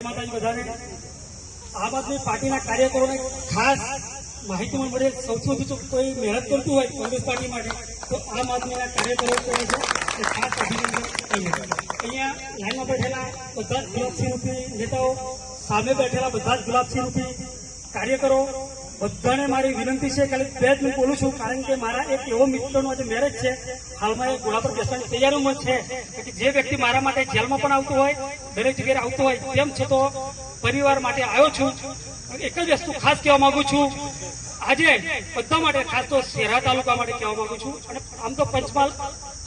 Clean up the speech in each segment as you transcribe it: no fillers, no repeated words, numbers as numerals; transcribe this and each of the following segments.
માતાજી બધાને આમ આદમી પાર્ટીના કાર્યકરોને ખાસ માહિતી મળે સૌથી વધુ જો કોઈ મહેનત કરતું હોય કોંગ્રેસ પાર્ટી માટે તો આમ આદમીના કાર્યકરો કહે છે એ ખાસ અભિનંદન કહીએ. અહીંયા લાઈનમાં બેઠેલા બધા જ ગુલાબસિંહ રૂપી નેતાઓ, સામે બેઠેલા બધા જ ગુલાબસિંહ રૂપી કાર્યકરો, બધાને મારી વિનંતી છે. ખાલી બે જ હું બોલું છું કારણ કે મારા એક એવો મિત્રનો આજે મેરેજ છે, હાલમાં એ ઘોડા પર બેસવાની તૈયારીમાં છે કે જે વ્યક્તિ મારા માટે જેલમાં પણ આવતું હોય, દરેક જગ્યાએ આવતું હોય, તેમ છતાં પરિવાર માટે આવ્યો છું. એક જ વસ્તુ ખાસ કહેવા માંગુ છું, આજે બધા માટે, ખાસ તો શેરા તાલુકા માટે કહેવા માંગુ છું અને આમ તો પંચમહાલ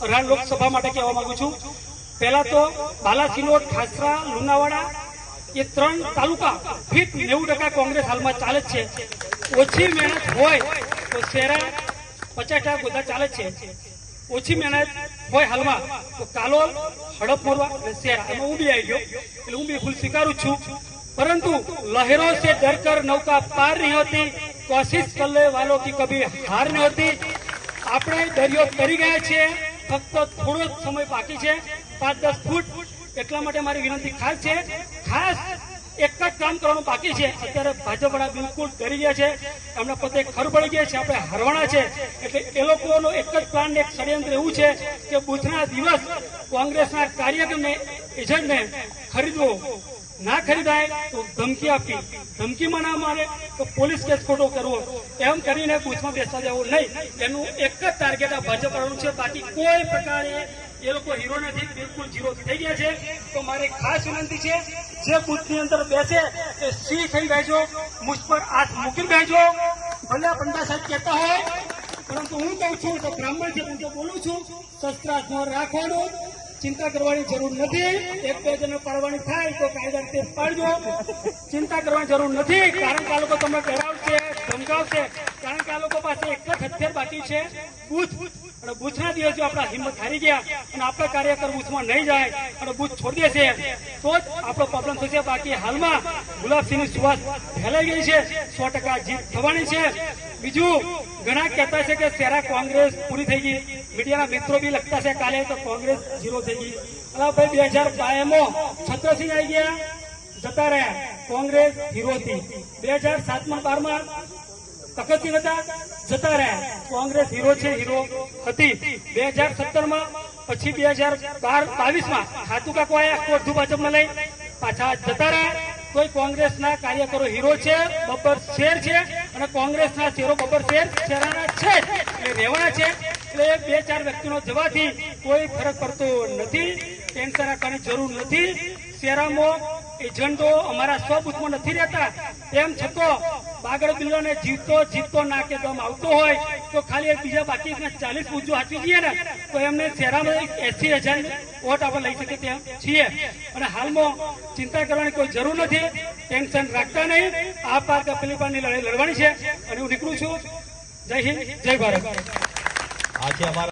અઢાર લોકસભા માટે કહેવા માંગુ છું. પહેલા તો બાલાસિનોર, ઠાસરા, લુણાવાડા એ 3 તાલુકા ફિટ 90% કોંગ્રેસ હાલમાં ચાલે જ છે. ઓછી મહેનત હોય તો શેરા 50% બધા ચાલે છે. ઓછી મહેનત હોય હાલમાં તો કાલોલ, હડપ મોરવા અને શેરા, એમાં હું બી આવી ગયો એટલે હું બી ફૂલ સ્વીકારું છું. परंतु लहरों से डरकर नौका पार नहीं होती, कोशिश करने वालों की कभी हार नहीं होती. આપણે દરિયો તરી ગયા છે, ફક્ત થોડો સમય બાકી છે, 5-10 ફૂટ. એટલા માટે મારી વિનંતી ખાસ છે, ખાસ એક જ કામ કરવાનું બાકી છે. અત્યારે ભાજપવાળા બિલકુલ ડરી ગયા છે, એમને પોતે ખરબડી ગયા છે, આપણે હારવાના છે. એટલે એ લોકોનો એક જ પ્લાન, એક ષડયંત્ર એવું છે કે બુધના દિવસ કોંગ્રેસના કાર્યકરને, એજન્ટને ખરીદવો, ના ખરીદાય તો ધમકી આપી, ધમકીમાં ના મારે તો પોલીસ કેસ ખોટો કરવો, એમ કરીને બૂથમાં બેસવા દેવું નહીં. એનું એક જ ટાર્ગેટ આ ભાજપ વાળાનું છે. બાકી કોઈ પ્રકારે એ લોકો હીરો નથી, બિલકુલ ઝીરો થઈ ગયા છે. તો મારી ખાસ વિનંતી છે, જે બૂથની અંદર બેસે એ સી થઈ બેસજો, મુझ પર હાથ મૂકીને બેસજો. ભલે પંડા સાહેબ કહેતા હોય, પરંતુ હું કહું છું તો બ્રાહ્મણ છે, હું તો બોલું છું, શસ્ત્ર હાથમાં રાખવાનું, ચિંતા કરવાની જરૂર નથી. 1-2 જણ પાડવાની થાય તો કાયદા રીતે પાડજો, ચિંતા કરવાની જરૂર નથી. કારણ કે આ લોકો તમને ડરાવશે, ધમકાવશે, કારણ કે આ લોકો પાસે એક જ હથિયાર બાકી છે, બૂથ. અને બૂથના દિવસ જો આપણા હિંમત હારી ગયા અને આપણા કાર્યકર બૂથમાં નહીં જાય અને બૂથ છોડી દેશે તો જ આપણો પ્રોબ્લેમ થશે. બાકી હાલમાં ગુલાબસિંહની સુવાસ ફેલાઈ ગઈ છે, 100% જીત થવાની છે. બીજું, ઘણા કહેતા છે કે શેરા કોંગ્રેસ પૂરી થઈ ગઈ, મીડિયાના મિત્રો બી લખતા છે કાલે તો કોંગ્રેસ ઝીરો થઈ ગઈ. અલા ભાઈ, 2022માં છત્રસિંહ આવી ગયા, જતા રહ્યા, કોંગ્રેસ હીરો હતી. 2007-12માં તખતસિંહ હતા, જતા રહ્યા, કોંગ્રેસ હીરો છે, હીરો હતી. 2017માં પછી 2022માં ખાતું કાકો આવ્યા, કોઠું ભાજપમાં લઈ પાછા જતા રહ્યા. કોઈ કોંગ્રેસના કાર્યકરો હીરો છે, બબ્બર શેર છે, અને કોંગ્રેસના શેરો બબ્બર શેર શેરાના છે, એટલે રહેવાના છે. એટલે 2-4 વ્યક્તિનો જવાથી કોઈ ફરક પડતો નથી, ટેન્શન રાખવાની જરૂર નથી. શેરામાં એજન્ટો અમારા સ્વબુથમાં નથી રહેતા, તેમ છતાં બાગડ બિલ્લોને જીતતો ના કે દમ આવતો હોય તો ખાલી બીજા બાકી 40 બુથ જો હાચવી જઈએ ને તો એમને શેરામાં 80,000 વોટ આપણે લઈ શકીએ તેમ છીએ. અને હાલમાં ચિંતા કરવાની કોઈ જરૂર નથી, ટેન્શન રાખતા નહીં. આ પાર કે પેલી પારની લડાઈ લડવાની છે અને હું નીકળું છું. જય હિન્દ, જય ભારત.